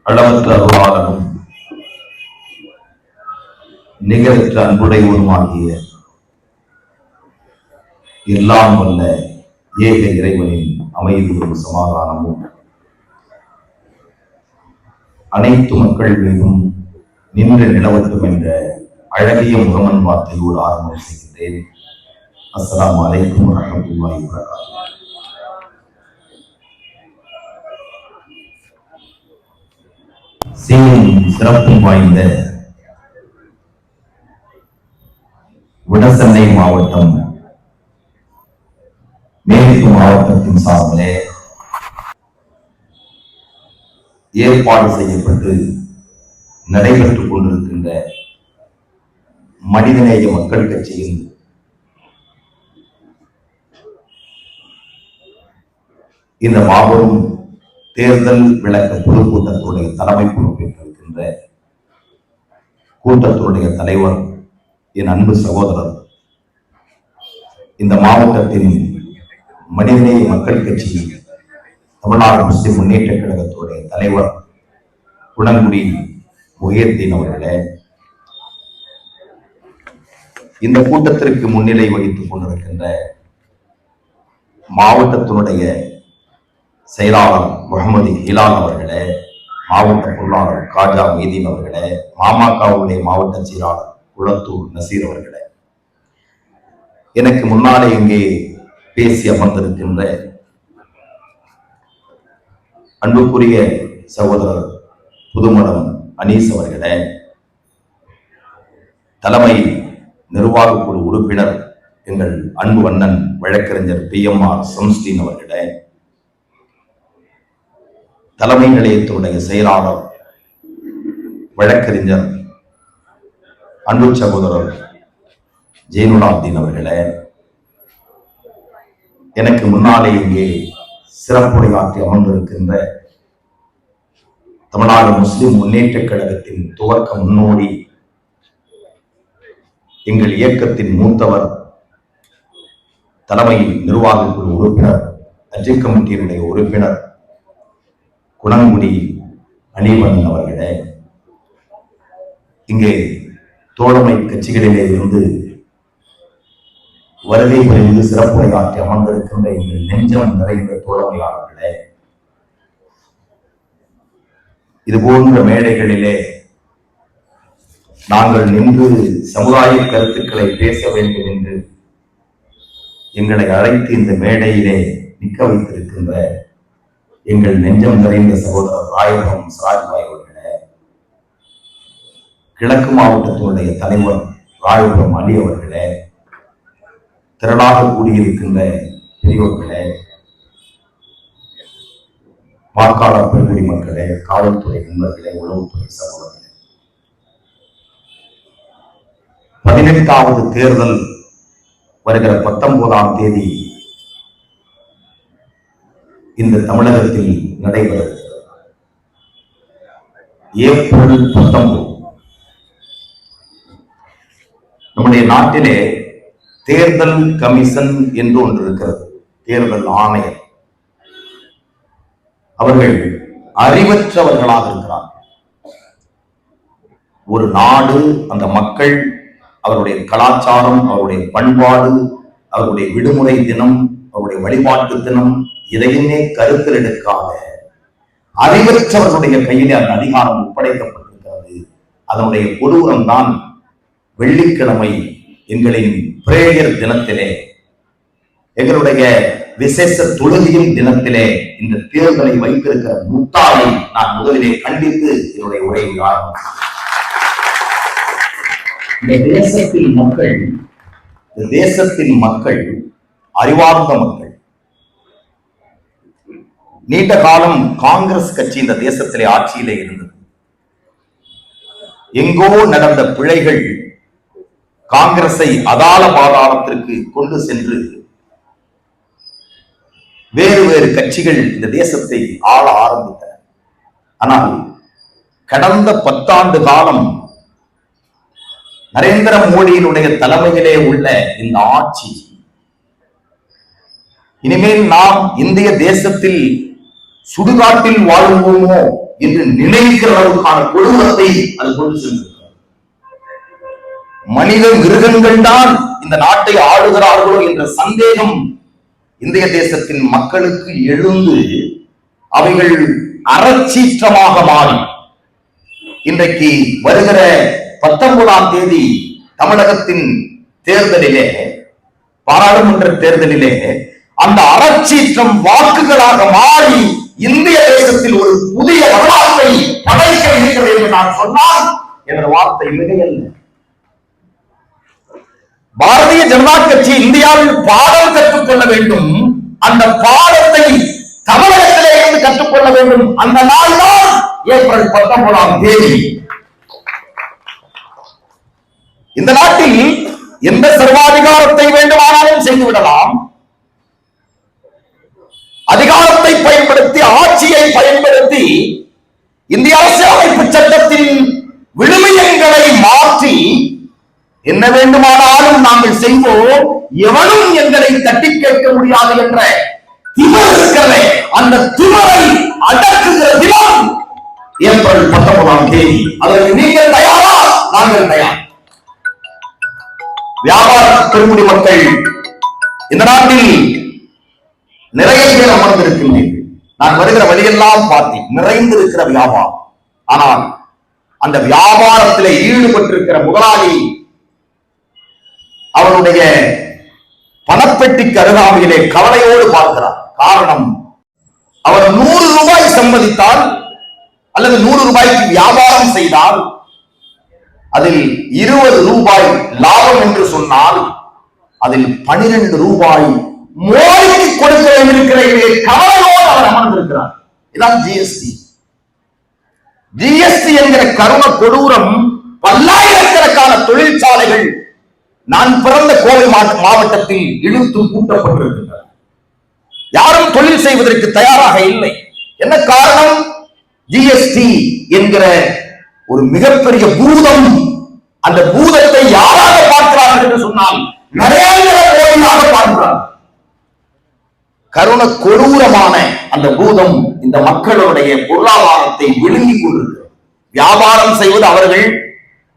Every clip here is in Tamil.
அளவற்ற அருளாளனும் நிகரற்ற அன்புடையவனுமாகிய எல்லாம் வல்ல ஏக இறைவனின் அமைதியும் சமாதானமும் அனைத்து மக்கள் மீதும் நின்று நிலவட்டும் என்ற அழகிய முகமன் வார்த்தையோடு ஆரம்பம் செய்கின்றேன். அஸ்ஸலாமு அலைக்கும் வரஹ்மத்துல்லாஹி வபரகாத்துஹு. சீனின் சிறப்பும் வாய்ந்த வடசென்னை மாவட்டம் மேற்கு மாவட்டத்தின் சார்பிலே ஏற்பாடு செய்யப்பட்டு நடைபெற்றுக் கொண்டிருக்கின்ற மனிதநேய மக்கள் கட்சியின் இந்த மாபெரும் தேர்தல் விளக்க பொதுக்கூட்டத்துடைய தலைமை பொறுப்பேற்றிருக்கின்ற கூட்டத்தினுடைய தலைவர் என் அன்பு சகோதரர், இந்த மாவட்டத்தின் மனிதநேய மக்கள் கட்சி தமிழ்நாடு முஸ்லிம் முன்னேற்ற கழகத்துடைய தலைவர் குணங்குடி முஹியத்தீன் அவர்களே, இந்த கூட்டத்திற்கு முன்னிலை வகித்துக் கொண்டிருக்கின்ற மாவட்டத்தினுடைய செயலாளர் முகமது ஹிலால் அவர்களே, மாவட்ட பொருளாளர் காஜா மீதீன் அவர்களே, மாமகவுடைய மாவட்ட செயலாளர் குளத்தூர் நசீர் அவர்களே, எனக்கு முன்னாலே இங்கே பேசி அமர்ந்திருக்கின்ற அன்புக்குரிய சகோதரர் புதுமடம் அனீஸ் அவர்களே, தலைமை நிர்வாக குழு உறுப்பினர் எங்கள் அன்பு அண்ணன் வழக்கறிஞர் PMR சம்ஸ்டீன் அவர்களே, தலைமை நிலையத்தினுடைய செயலாளர் வழக்கறிஞர் அன்பு சகோதரர் ஜெயினுலாப்தீன் அவர்களே, எனக்கு முன்னாலே இங்கே சிறப்புரையாற்றி அமர்ந்திருக்கின்ற தமிழ்நாடு முஸ்லிம் முன்னேற்ற கழகத்தின் துவக்க முன்னோடி, எங்கள் இயக்கத்தின் மூத்தவர், தலைமை நிர்வாக குழு உறுப்பினர், அஜய் கமிட்டியினுடைய உறுப்பினர் குணங்குடி அணிவன் அவர்களே, இங்கே தோழமை கட்சிகளிலே இருந்து வருகை புரிந்து சிறப்புரையாற்றி அமர்ந்திருக்கின்ற எங்கள் நெஞ்சம் நிறைந்த தோழமையாளர்களே, இது போன்ற மேடைகளிலே நாங்கள் நின்று சமுதாய கருத்துக்களை பேச வேண்டும் என்று எங்களை அழைத்து இந்த மேடையிலே நிற்க வைத்திருக்கின்ற எங்கள் நெஞ்சம் நிறைந்த சகோதரர் ராயபுரம் சிராஜ்பாய் அவர்களே, கிழக்கு மாவட்டத்தினுடைய தலைவர் ராயபுரம் அலி அவர்களே, திரளாக கூடியிருக்கின்ற பெரியோர்களே, வாக்காளர் பெருங்குடி மக்களே, காவல்துறை நண்பர்களே, உளவுத்துறை சகோதரர்களே, 18வது தேர்தல் வருகிற 19ஆம் தேதி இந்த தமிழகத்தில் நடைபெறுகிறது. ஏப்ரல் 19 நம்முடைய நாட்டிலே தேர்தல் கமிஷன் என்று ஒன்று இருக்கிறது, தேர்தல் ஆணையம். அவர்கள் அறிவற்றவர்களாக இருக்கிறார்கள். ஒரு நாடு, அந்த மக்கள், அவருடைய கலாச்சாரம், அவருடைய பண்பாடு, அவருடைய விடுமுறை தினம், அவருடைய வழிபாட்டு தினம், இதையுமே கருத்தில் எடுக்காத அறிவற்றவர்களுடைய கையிலே அந்த அதிகாரம் ஒப்படைக்கப்பட்டிருக்கிறது. அதனுடைய கொடூரம் தான் வெள்ளிக்கிழமை எங்களின் பிரேயர் தினத்திலே, எங்களுடைய விசேஷ தொழுகையின் தினத்திலே இந்த தேர்தலை வைத்திருக்கிற முட்டாளை நான் முதலிலே கண்டித்து என்னுடைய உரையை ஆரம்பித்தேன். இந்த தேசத்தின் மக்கள் அறிவார்ந்த மக்கள். நீண்ட காலம் காங்கிரஸ் கட்சி இந்த தேசத்திலே ஆட்சியிலே இருந்தது. எங்கோ நடந்த பிழைகள் காங்கிரஸை அதாள பாதாளத்திற்கு கொண்டு சென்று வேறு வேறு கட்சிகள் இந்த தேசத்தை ஆள ஆரம்பித்தன. ஆனால் கடந்த 10 ஆண்டு காலம் நரேந்திர மோடியினுடைய தலைமையிலே உள்ள இந்த ஆட்சி, இனிமேல் நாம் இந்திய தேசத்தில் சுடுகாட்டில் வாழ்வோமோ என்று நினைக்கிற அளவுக்கான கொடூரத்தை அது கொண்டு சென்றிருக்கிறது. மனித மிருகங்கள் தான் இந்த நாட்டை ஆளுகிறார்களோ என்ற சந்தேகம் இந்திய தேசத்தின் மக்களுக்கு எழுந்து அவைகள் அறச்சீற்றமாக மாறி இன்றைக்கு வருகிற 19ஆம் தேதி தமிழகத்தின் தேர்தலிலே, பாராளுமன்ற தேர்தலிலே அந்த அறச்சீற்றம் வாக்குகளாக மாறி இந்திய தேசத்தில் ஒரு புதிய வரலாற்றை படைக்க இருக்கிறது என்று நான் சொன்னால் என்ற வார்த்தை மிகையல்ல. பாரதிய ஜனதா கட்சி இந்தியாவில் பாடம் கற்றுக்கொள்ள வேண்டும். அந்த பாடத்தை தமிழகத்திலே இருந்து கற்றுக்கொள்ள வேண்டும். அந்த நாள் தான் ஏப்ரல் 19ஆம் தேதி. இந்த நாட்டில் எந்த சர்வாதிகாரத்தை வேண்டுமானாலும் செய்துவிடலாம். அதிகாரத்தை பயன்படுத்தி, ஆட்சியை பயன்படுத்தி இந்திய அரசியலமைப்பு சட்டத்தின் விழுமியங்களை மாற்றி என்ன வேண்டுமானாலும் நாங்கள் செய்வோம், எவனும் எங்களை தட்டி கேட்க முடியாது என்ற திமிர் இருக்கிறதே, அந்த திமிரை அடக்குகிற தினம் ஏப்ரல் 19ஆம் தேதி. அதற்கு நீங்கள் தயாரா? நாங்கள் தயார். வியாபார பெருங்குடி மக்கள் இந்த நாட்டில் நிறைய பேர் அமர்ந்திருக்கின்றீர்கள். நான் வருகிற வழியெல்லாம் பார்த்தேன், நிறைந்திருக்கிற வியாபாரம். ஆனால் அந்த வியாபாரத்தில் ஈடுபட்டிருக்கிற முதலாளி அவருடைய பணப்பெட்டிக்கு அருகாமையிலே கவலையோடு பார்க்கிறார். காரணம், அவர் 100 ரூபாய் சம்பதித்தால் அல்லது 100 ரூபாய்க்கு வியாபாரம் செய்தால் அதில் 20 ரூபாய் லாபம் என்று சொன்னால் அதில் 12 ரூபாய் மோடிக்கு கொடுக்க வேண்டியிருக்கிற கவலையோடு அவர் அமர்ந்திருக்கிறார். இதான் ஜிஎஸ்டி. ஜிஎஸ்டி என்கிற கருண கொடூரம் பல்லாயிரக்கணக்கான தொழிற்சாலைகள் நான் பிறந்த கோவை மாவட்டத்தில் இழுத்து கூட்டப்பட்டிருக்கின்றன. யாரும் தொழில் செய்வதற்கு தயாராக இல்லை. என்ன காரணம்? ஜிஎஸ்டி என்கிற ஒரு மிகப்பெரிய பூதம். அந்த பூதத்தை யாராக பார்க்கிறார்கள் என்று சொன்னால் நரேந்திர மோடியாக பார்க்கிறார். கருண கொடூரமான அந்த பூதம் இந்த மக்களுடைய பொருளாதாரத்தை விழுங்கிக் கொண்டிருக்கிறது. வியாபாரம் செய்வது அவர்கள்,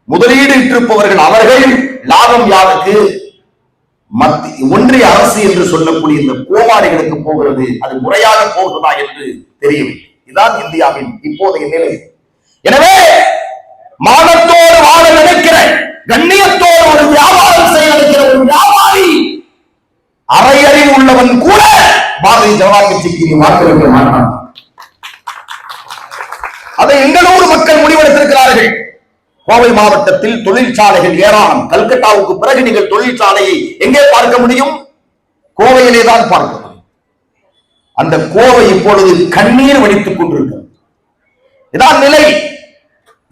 முதலீடு இட்டிருப்பவர்கள் அவர்கள். லாபம் யாருக்கு? ஒன்றிய அரசு என்று சொல்லக்கூடிய இந்த கோமாளிகளுக்கு போகிறது. அது முறையாக போகிறதா என்று தெரியவில்லை. இதுதான் இந்தியாவின் இப்போதைய நிலை. எனவே மானத்தோடு வாழ நினைக்கிற, கண்ணியத்தோடு ஒரு வியாபாரம் செய்ய நினைக்கிற ஒரு வியாபாரி, அரையறிவு உள்ளவன் கூட பாரதிய ஜனதா கட்சிக்கு வாக்களிக்க மாட்டான். அதை எங்களோடு மக்கள் முடிவெடுத்திருக்கிறார்கள். கோவை மாவட்டத்தில் தொழிற்சாலைகள் ஏராளம். கல்கட்டாவுக்கு பிறகு நீங்கள் தொழிற்சாலையை எங்கே பார்க்க முடியும்? கோவையிலே தான் பார்க்க முடியும். அந்த கோவை இப்பொழுது கண்ணீர் வடித்துக் கொண்டிருக்கிறது. இதான் நிலை.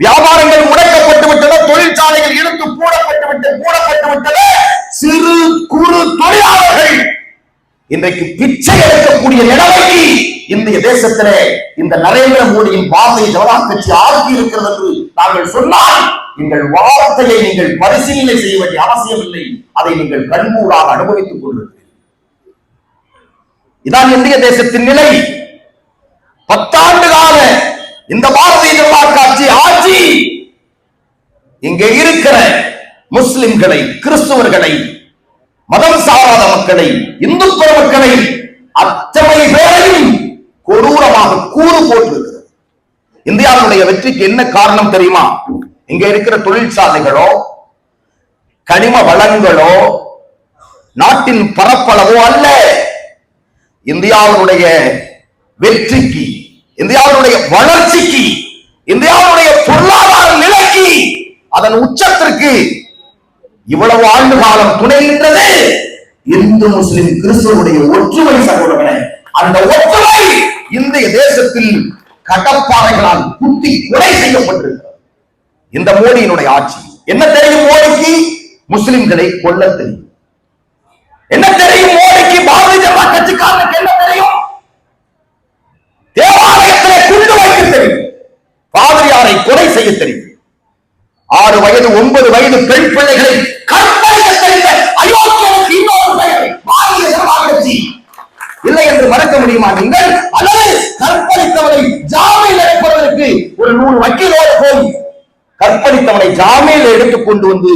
வியாபாரங்கள் முடக்கப்பட்டு விட்டன, தொழிற்சாலைகள் இழுத்து மூடப்பட்டு விட்டன. சிறு குறு தொழிலாளர்கள் இன்றைக்கு பிச்சை எடுக்கக்கூடிய நிலைமைக்கு இந்திய தேசத்திலே இந்த நரேந்திர மோடியின் பாரதிய ஜனதா கட்சி ஆக்கி இருக்கிறது என்று நாங்கள் சொன்னால் எங்கள் வார்த்தையை நீங்கள் பரிசீலனை செய்ய வேண்டிய அவசியம் இல்லை. அதை நீங்கள் கண்கூடாக அனுபவித்துக் கொண்டிருக்கிறீர்கள். இதான் இந்திய தேசத்தின் நிலை. 10 ஆண்டு கால இந்த பாரதிய ஜனதா கட்சி ஆட்சி இங்கே இருக்கிற முஸ்லிம்களை, கிறிஸ்துவர்களை, மதம் சாராத மக்களை, இந்து மக்களை அத்தனை பேரையும் கொடூரமாக கூறு போட்டிருக்கிறது. இந்தியாவுடைய வெற்றிக்கு என்ன காரணம் தெரியுமா? இங்க இருக்கிற தொழிற்சாலைகளோ, கனிம வளங்களோ, நாட்டின் பரப்பளவோ அல்ல. இந்தியாவுடைய வெற்றிக்கு, இந்தியாவுடைய வளர்ச்சிக்கு, இந்தியாவுடைய பொருளாதார நிலைக்கு, அதன் உச்சத்திற்கு இவ்வளவு ஆண்டு காலம் துணை நின்றது இந்து முஸ்லிம் கிறிஸ்துவனுடைய ஒற்றுமை. சகோதரர்களே, அந்த ஒற்றுமை இந்திய தேசத்தில் கடப்பாறைகளால் குத்தி கொலை செய்யப்பட்டிருக்கிறது. இந்த மோடியினுடைய ஆட்சி என்ன தெரியும்? மோடிக்கு முஸ்லிம்களை கொல்ல தெரியும். என்ன தெரியும் மோடிக்கு? பாரதிய ஜனதா கட்சிக்காரனுக்கு என்ன தெரியும்? தேவாலயத்திலே குண்டு வைக்க தெரியும், பாதிரியாரை கொலை செய்ய தெரியும். 6 வயது 9 வயது பெண் பிள்ளைகளை கற்பழிக்க தெரிந்த அயோக்கியனுக்கு இன்னொரு பெயர் பாரதிய ஜனதா கட்சி. இல்லை என்று மறக்க முடியுமா நீங்கள்? அல்லது கற்பழித்தவரை ஜாமீன் எடுப்பதற்கு ஒரு 100 வக்கீலோடு போய் கற்பழித்தவனை ஜாமீனில் எடுத்துக் கொண்டு வந்து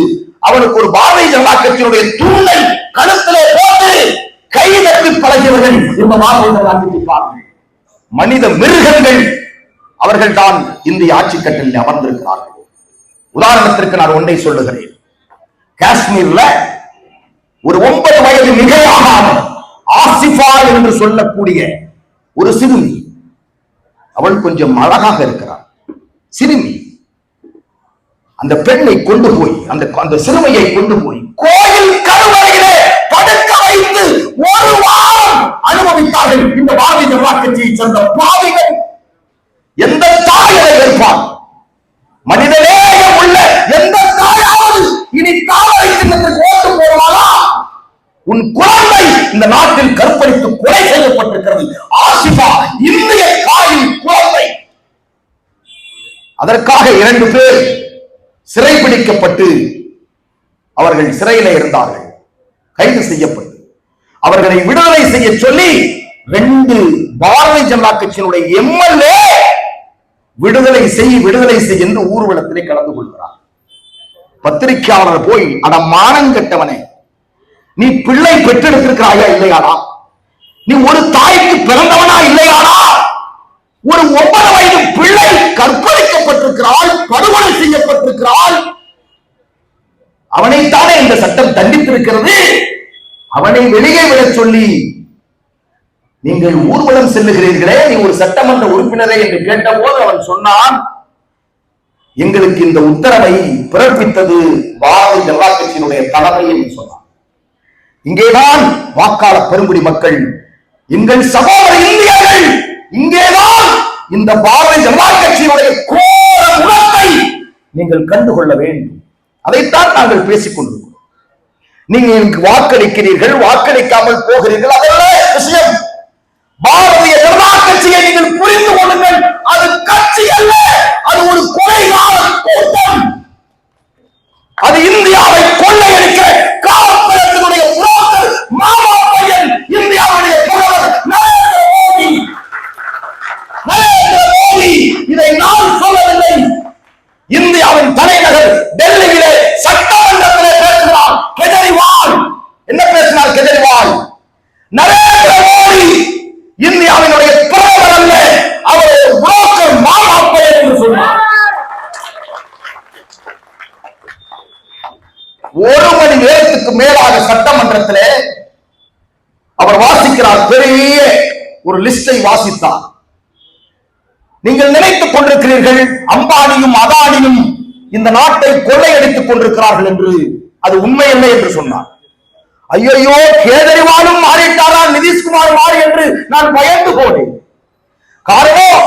அவனுக்கு ஒரு பாரதிய ஜனதா கட்சியினுடைய தூணை கழுத்திலே போட்டு கை தட்டி பழகியவர்கள் இந்த பாரதிய ஜனதா கட்சி மனித மிருகங்கள் அவர்கள் தான் இந்திய ஆட்சி கட்டில் அமர்ந்திருக்கிறார்கள். உதாரணத்திற்கு நான் ஒன்றை சொல்லுகிறேன். காஷ்மீர்ல ஒரு 9 வயது மிகையாக ஆசிஃபா என்று சொல்லக்கூடிய ஒரு சிறுமி, அவள் கொஞ்சம் அழகாக இருக்கிறாள், சிறுமி. அந்த பெண்ணை கொண்டு போய் அந்த சிறுமியை கொண்டு போய் கோயில் கருவறையிலே படுக்க வைத்து 1 வாரம் அனுபவித்தார்கள் இந்த பாரதிய ஜனதா கட்சியை சேர்ந்த பாவிகள். எந்த தாயை இருப்பார்? மனிதநேயம் உள்ள எந்த தாயாவது இனி காவலை சின்னத்திற்கு ஓட்டு போடுவாரா? உன் குழந்தை இந்த நாட்டில் கற்பழித்து கொலை செய்யப்பட்டிருக்கிறது. ஆசிஃபா இந்திய தாயின் குழந்தை. அதற்காக 2 பேர் சிறைபிடிக்கப்பட்டு அவர்கள் சிறையிலே இருந்தார்கள். கைது செய்யப்பட்டு அவர்களை விடுதலை செய்ய சொல்லி 2 பாரதிய ஜனதா கட்சியினுடைய எம்எல்ஏ விடுதலை செய் என்று ஊர்வலத்திலே கலந்து கொள்கிறார். பத்திரிகையாளர் போய், அட மானங்கெட்டவனே, நீ பிள்ளை பெற்றெடுத்திருக்கிறாயா இல்லையாடா? நீ ஒரு தாய்க்கு பிறந்தவனா இல்லையாடா? ஒரு 9 வயது பிள்ளை கற்பழிக்கப்பட்டிருக்கிறாள், படுகொலை செய்யப்பட்டிருக்கிறாள். அவனைத்தானே இந்த சட்டம் தண்டித்திருக்கிறது. அவனை வெளியே விட சொல்லி நீங்கள் ஊர்வலம் செல்லுகிறீர்களே, நீ ஒரு சட்டமன்ற உறுப்பினரை என்று கேட்டபோது அவன் சொன்னான், எங்களுக்கு இந்த உத்தரவை பிறப்பித்தது பாரதிய ஜனதா கட்சியினுடைய தலைமை என்று சொன்னான். இங்கேதான் வாக்காளர் பெருங்குடி மக்கள், எங்கள் சகோதர இந்தியர்கள், இங்கேதான் இந்த பாரதிய ஜனதா கட்சியினுடைய கோர குணத்தை நீங்கள் கண்டுகொள்ள வேண்டும். அதைத்தான் நாங்கள் பேசிக் கொண்டிருக்கிறோம். நீங்க எனக்கு வாக்களிக்கிறீர்கள், வாக்களிக்காமல் போகிறீர்கள், அதல்ல விஷயம். பாரதிய ஜனதா கட்சியை நீங்கள் புரிந்து கொள்ளுங்கள். அது கட்சி அல்ல, அது ஒரு கொலைகார கூட்டம். அது இந்தியாவை கொள்ளையடிக்க காவல்துறையினுடைய புரோக்கர் மாமா பையன், இந்தியாவுடைய பிரதமர் நரேந்திர மோடி. இதை நான் சொல்லவில்லை. இந்தியாவின் தலைநகர் டெல்லியிலே சட்டமன்றத்திலே பேசுகிறார் கெஜ்ரிவால். என்ன பேசினார் கெஜ்ரிவால்? நரேந்திர மோடி இந்தியாவினுடைய பிரதமர் அல்ல, அவர் புரோக்கர் மாமா பையன் என்று சொன்னார். 1 மணி நேரத்துக்கு மேலாக சட்டமன்றத்திலே அவர் வாசிக்கிறார். பெரிய ஒரு லிஸ்டை வாசித்தார். நீங்கள் நினைத்துக் கொண்டிருக்கிறீர்கள் அம்பானியும் அதானியும் இந்த நாட்டை கொள்ளையடித்துக் கொண்டிருக்கிறார்கள் என்று. அது உண்மையல்ல என்று சொன்னார். ஐயோ, கேஜரிவாலும் மாறிட்டாரா, நிதிஷ்குமார் மாறி என்று நான் பயந்து போனேன். காரணம்,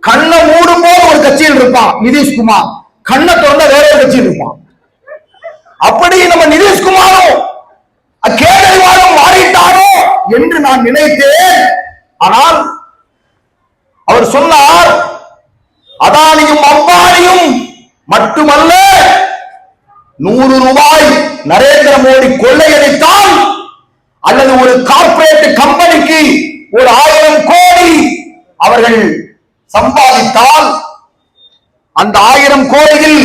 கண்ணை மூடும் போது ஒரு கட்சியில் இருப்பான் நிதிஷ்குமார், கண்ணை திறந்த வேற ஒரு கட்சியில் இருப்பான். அப்படி நம்ம நிதிஷ்குமாரும் கேஜரிவாலும் மாறிட்டாரோ என்று நான் நினைத்தேன். ஆனால் அவர் சொன்னார், அதானியும் அம்பானியும் மட்டுமல்ல, 100 ரூபாய் நரேந்திர மோடி கொள்ளையடித்தால் அல்லது ஒரு கார்ப்பரேட் கம்பெனிக்கு ஒரு 1000 கோடி அவர்கள் சம்பாதித்தால் அந்த 1000 கோடியில்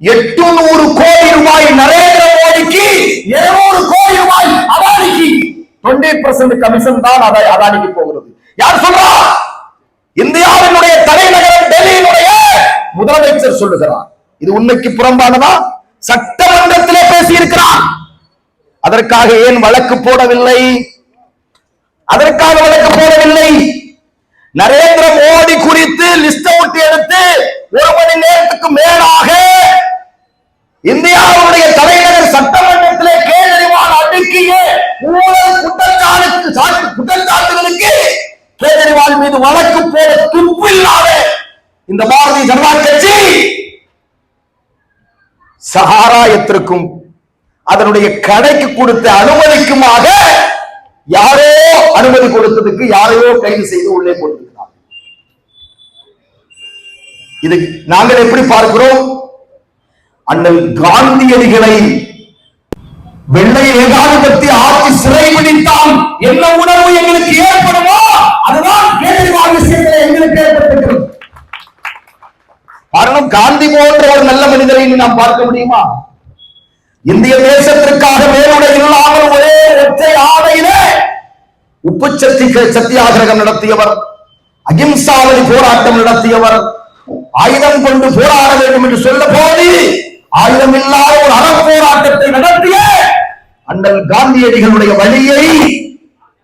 800 கோடி ரூபாய் நரேந்திர மோடிக்கு, 200 கோடி ரூபாய் அதானிக்கு. 20% கமிஷன் தான் அதானிக்கு போகிறது. யார் சொல்றா? இந்தியாவினுடைய தலைநகரம் டெல்லியினுடைய முதலமைச்சர் சொல்லுகிறார். இது உண்மைக்கு புறம்பானதா? சட்டமன்றத்திலே பேசியிருக்கிறார். அதற்காக ஏன் வழக்கு போடவில்லை? அதற்காக வழக்கு போடவில்லை. நரேந்திர மோடி குறித்து லிஸ்ட் அவுட் எடுத்து 1 மணி நேரத்துக்கு மேலாக இந்தியாவுடைய தலைநகர் சட்டமன்றத்திலே கேஜரிவால் அடுக்கிய ஊழல் குற்றச்சாட்டுகளுக்கு கேஜரிவால் மீது வழக்கு போட துப்பில்லாத இந்த பாரதிய ஜனதா கட்சி சகாராயத்திற்கும் அதனுடைய கடைக்கு கொடுத்த அனுமதிக்குமாக யாரோ அனுமதி கொடுத்ததுக்கு யாரையோ கைது செய்து உள்ளே போட்டிருக்கிறார். இது நாங்கள் எப்படி பார்க்கிறோம்? அண்ணல் காந்தியடிகளை வெள்ளை ஏகாதிபத்திய ஆட்சி சிறைபிடித்தால் என்ன உணர்வு எங்களுக்கு ஏற்படுமோ அதுதான் கேஜரிவால் விஷயத்தில் எங்களுக்கு ஏற்பட்டிருக்கிறது. தலைவரை நாம் பார்க்க முடியுமா? இந்திய தேசத்திற்காக மேலுடை இல்லாமல் ஒரே ஒற்றை ஆணையிலே உப்பு சத்தியாகிரகம் நடத்தியவர், அகிம்சாவளி போராட்டம் நடத்தியவர், ஆயுதம் கொண்டு போராட வேண்டும் என்று சொல்ல போது ஆயுதம் இல்லாத ஒரு அறப்போராட்டத்தை நடத்திய அண்ணல் காந்தியடிகளுடைய வழியை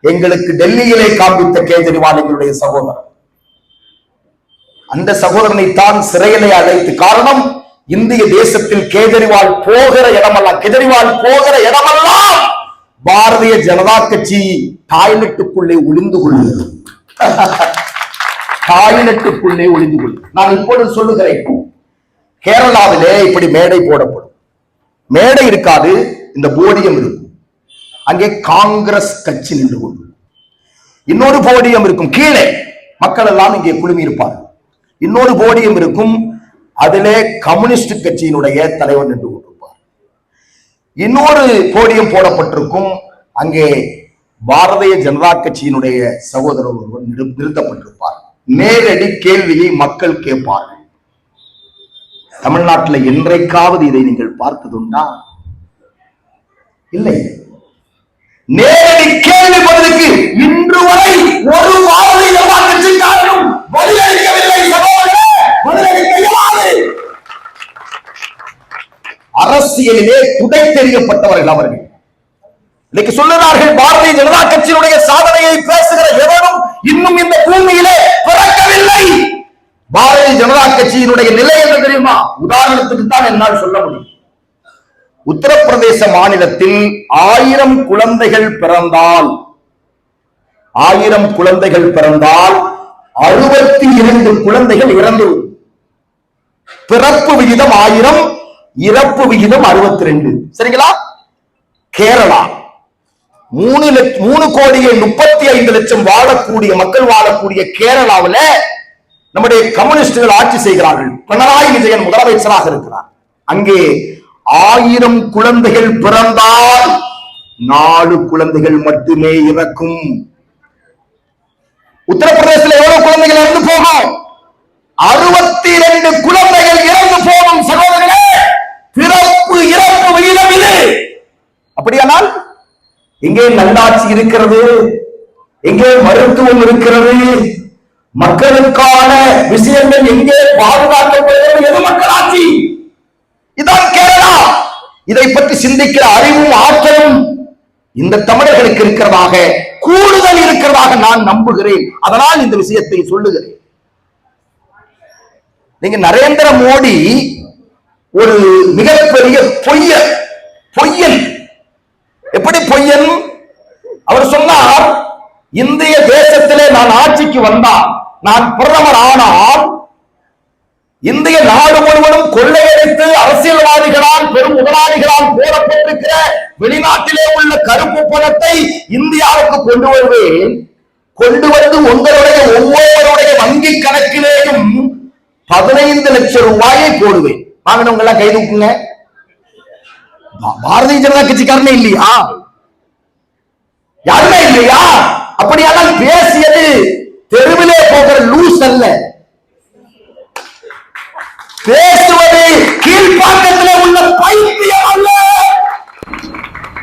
எங்களுக்கு டெல்லியிலே காண்பித்த கேஜரிவால் எங்களுடைய சகோதரர். அந்த சகோதரனை தான் சிறையிலே அழைத்து, காரணம் இந்திய தேசத்தில் கேஜரிவால் போகிற இடமெல்லாம் பாரதிய ஜனதா கட்சி டாய்லெட்டுக்குள்ளே ஒளிந்து கொள்ளுகிறது. டாய்லெட்டுக்குள்ளே ஒளிந்து கொள்ளும். நான் இப்பொழுது சொல்லுகிறேன், கேரளாவிலே இப்படி மேடை போடப்படும். மேடை இருக்காது, இந்த போடியம் இருக்கும். அங்கே காங்கிரஸ் கட்சி நின்று கொண்டு இன்னொரு போடியம் இருக்கும். கீழே மக்கள் எல்லாம் இங்கே குழுமி இருப்பார்கள். இன்னொரு போடியம் இருக்கும், அதிலே கம்யூனிஸ்ட் கட்சியினுடைய தலைவர் நின்று கொண்டிருப்பார். இன்னொரு போடியம் போடப்பட்டிருக்கும், அங்கே பாரதிய ஜனதா கட்சியினுடைய சகோதரர் ஒருவர் நிறுத்தப்பட்டிருப்பார். நேரடி கேள்வியை மக்கள் கேட்பார்கள். தமிழ்நாட்டில் என்றைக்காவது இதை நீங்கள் பார்த்ததுண்டா? இல்லை. நேரடி கேள்வி பதிலுக்கு இன்று வரை ஒரு பாரதிய ஜனதா கட்சிக்காரரும் பதிலளிக்கவில்லை. அரசியலிலே துடை தெரியப்பட்டவர்கள் அவர்கள். இன்னைக்கு சொல்லுகிறார்கள், பாரதிய ஜனதா கட்சியினுடைய சாதனையை பேசுகிற எவரும் இன்னும் இந்த பூமியிலே பிறக்கவில்லை. பாரதிய ஜனதா கட்சியினுடைய நிலை என்ன தெரியுமா? உதாரணத்துக்கு தான் என்னால் சொல்ல முடியும். உத்தரப்பிரதேச மாநிலத்தில் 1000 குழந்தைகள் பிறந்தால் 62 குழந்தைகள் இறந்து. பிறப்பு விகிதம் 1000, இறப்பு விகிதம் 62. சரிங்களா? கேரளா 3,35,00,000 வாழக்கூடிய மக்கள் வாழக்கூடிய கேரளாவில் நம்முடைய கம்யூனிஸ்டுகள் ஆட்சி செய்கிறார்கள். பினராயி விஜயன் முதலமைச்சராக இருக்கிறார். அங்கே 1000 குழந்தைகள் பிறந்தால் 4 குழந்தைகள் மட்டுமே இறக்கும். உத்தரப்பிரதேசத்தில் எவ்வளவு குழந்தைகள் இறந்து போகும்? 62 குழந்தைகள் இறந்து போகும். சகோதரர்களே, பிறப்பு இறப்பு விகிதம் இது. அப்படியானால் எங்கே நல்லாட்சி இருக்கிறது? எங்கே மருத்துவம் இருக்கிறது? மக்களுக்கான விஷயங்கள் எங்கே பாதுகாக்கப்படுகிறது? எது மக்களாட்சி? இதான் கேரளா. இதை பற்றி சிந்திக்கிற அறிவும் ஆற்றலும் இந்த தமிழர்களுக்கு இருக்கிறதாக, கூடுதல் இருக்கிறதாக நான் நம்புகிறேன். அதனால் இந்த விஷயத்தை சொல்லுகிறேன். நீங்க நரேந்திர மோடி ஒரு மிகப்பெரிய பொய்யன். எப்படி பொய்யன்? அவர் சொன்னார், இந்திய தேசத்திலே நான் ஆட்சிக்கு வந்தால், நான் பிரதமர் ஆனால், இந்திய நாடு முழுவதும் கொள்ளையடித்து அரசியல்வாதிகளால் பெரும் முதலாளிகளால் போடப்பட்டிருக்கிற வெளிநாட்டிலே உள்ள கருப்பு பணத்தை இந்தியாவுக்கு கொண்டு வருவேன். கொண்டு வந்து உங்களுடைய ஒவ்வொருவருடைய வங்கி கணக்கிலேயும் 15 லட்சம் ரூபாயை போடுவேன். வாங்கினவங்க எல்லாம் கை தூக்குங்க. பாரதிய ஜனதா கட்சிக்காரனே இல்லையா? யாருமே இல்லையா? அப்படியானால் பேசியது தெருவிலே போகிற லூஸ் அல்ல, பேசுவது கீழ்ப்பாக்கத்திலே உள்ள பைத்தியம் அல்ல.